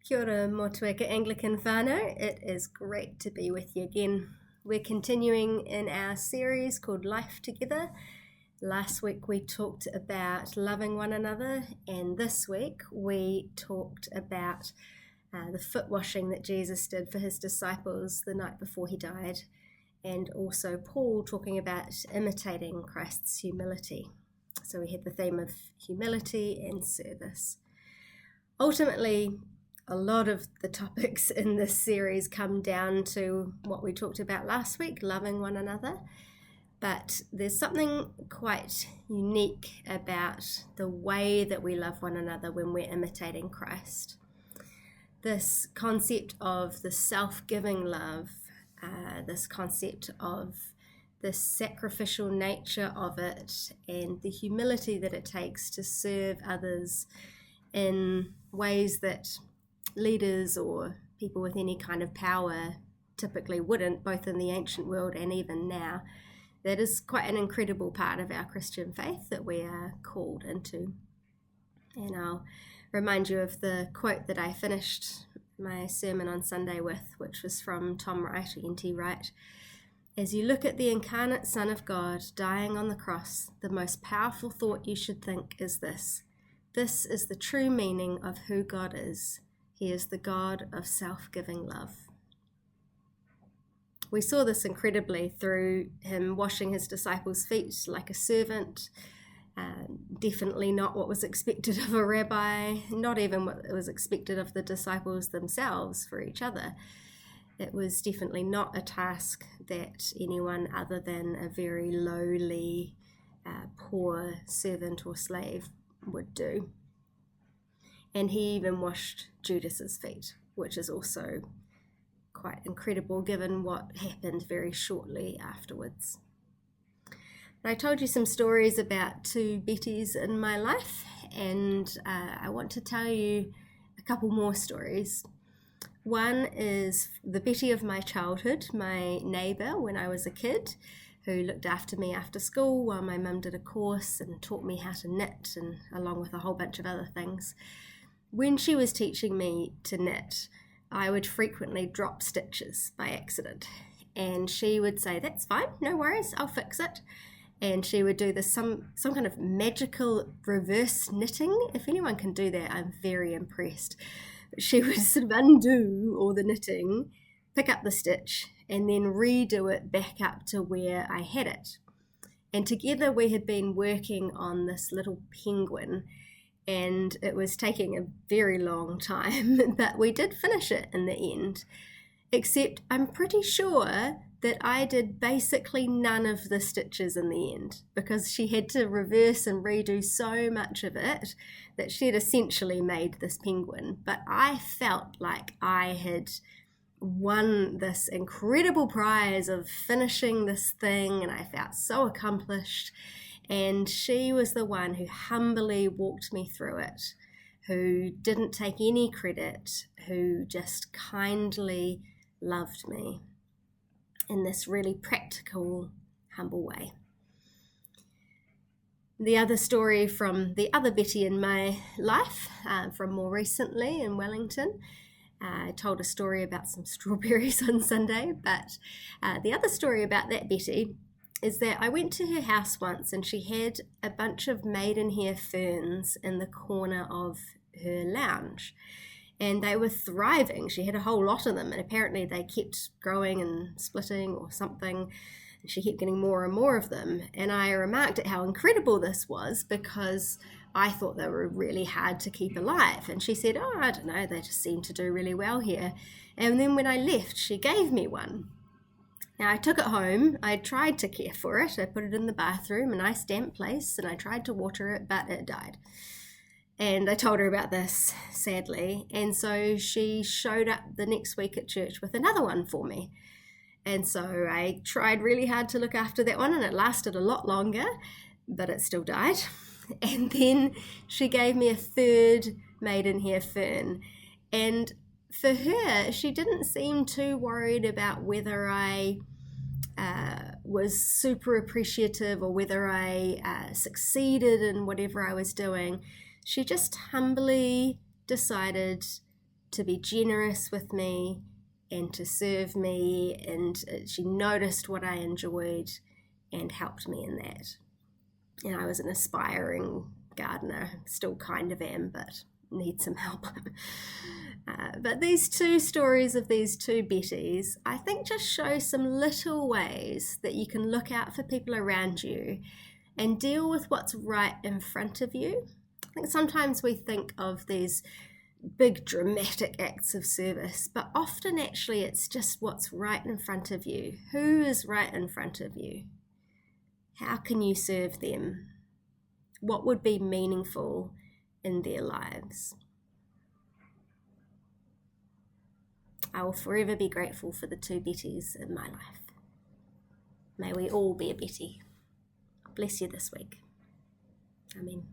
Kia ora motueka Anglican whānau. It is great to be with you again. We're continuing in our series called Life Together. Last week we talked about loving one another, and this week we talked about the foot washing that Jesus did for his disciples the night before he died, and also Paul talking about imitating Christ's humility. So we had the theme of humility and service. Ultimately, a lot of the topics in this series come down to what we talked about last week, loving one another. But there's something quite unique about the way that we love one another when we're imitating Christ. This concept of the self-giving love, this concept of the sacrificial nature of it, and the humility that it takes to serve others in ways that leaders or people with any kind of power typically wouldn't, both in the ancient world and even now. That is quite an incredible part of our Christian faith that we are called into. And I'll remind you of the quote that I finished my sermon on Sunday with, which was from Tom Wright, or N.T. Wright. As you look at the incarnate Son of God dying on the cross, the most powerful thought you should think is this: this is the true meaning of who God is. He is the God of self-giving love. We saw this incredibly through him washing his disciples' feet like a servant, definitely not what was expected of a rabbi, not even what was expected of the disciples themselves for each other. It was definitely not a task that anyone other than a very lowly, poor servant or slave would do. And he even washed Judas's feet, which is also quite incredible given what happened very shortly afterwards. I told you some stories about two Bettys in my life, and I want to tell you a couple more stories. One is the Betty of my childhood, my neighbour when I was a kid, who looked after me after school while my mum did a course and taught me how to knit, and along with a whole bunch of other things. When she was teaching me to knit, I would frequently drop stitches by accident, and she would say, "That's fine, no worries, I'll fix it." And she would do this some kind of magical reverse knitting. If anyone can do that, I'm very impressed. She would sort of undo all the knitting, pick up the stitch, and then redo it back up to where I had it. And together we had been working on this little penguin, and it was taking a very long time, but we did finish it in the end. Except I'm pretty sure that I did basically none of the stitches in the end, because she had to reverse and redo so much of it that she had essentially made this penguin. But I felt like I had won this incredible prize of finishing this thing, and I felt so accomplished. And she was the one who humbly walked me through it, who didn't take any credit, who just kindly loved me in this really practical, humble way. The other story from the other Betty in my life, from more recently in Wellington, I told a story about some strawberries on Sunday, but the other story about that Betty is that I went to her house once and she had a bunch of maidenhair ferns in the corner of her lounge, and they were thriving. She had a whole lot of them, and apparently they kept growing and splitting or something, and she kept getting more and more of them. And I remarked at how incredible this was, because I thought they were really hard to keep alive. And she said, "Oh, I don't know, they just seem to do really well here." And then when I left, she gave me one. Now, I took it home, I tried to care for it, I put it in the bathroom, a nice damp place, and I tried to water it, but it died. And I told her about this, sadly, and so she showed up the next week at church with another one for me. And so I tried really hard to look after that one, and it lasted a lot longer, but it still died. And then she gave me a third maidenhair fern, and for her, she didn't seem too worried about whether I was super appreciative or whether I succeeded in whatever I was doing. She just humbly decided to be generous with me and to serve me, and she noticed what I enjoyed and helped me in that. And I was an aspiring gardener, still kind of am, but need some help. But these two stories of these two Bettys, I think, just show some little ways that you can look out for people around you and deal with what's right in front of you. I think sometimes we think of these big dramatic acts of service, but often actually it's just what's right in front of you. Who is right in front of you? How can you serve them? What would be meaningful in their lives? I will forever be grateful for the two Bettys in my life. May we all be a Betty. Bless you this week. Amen.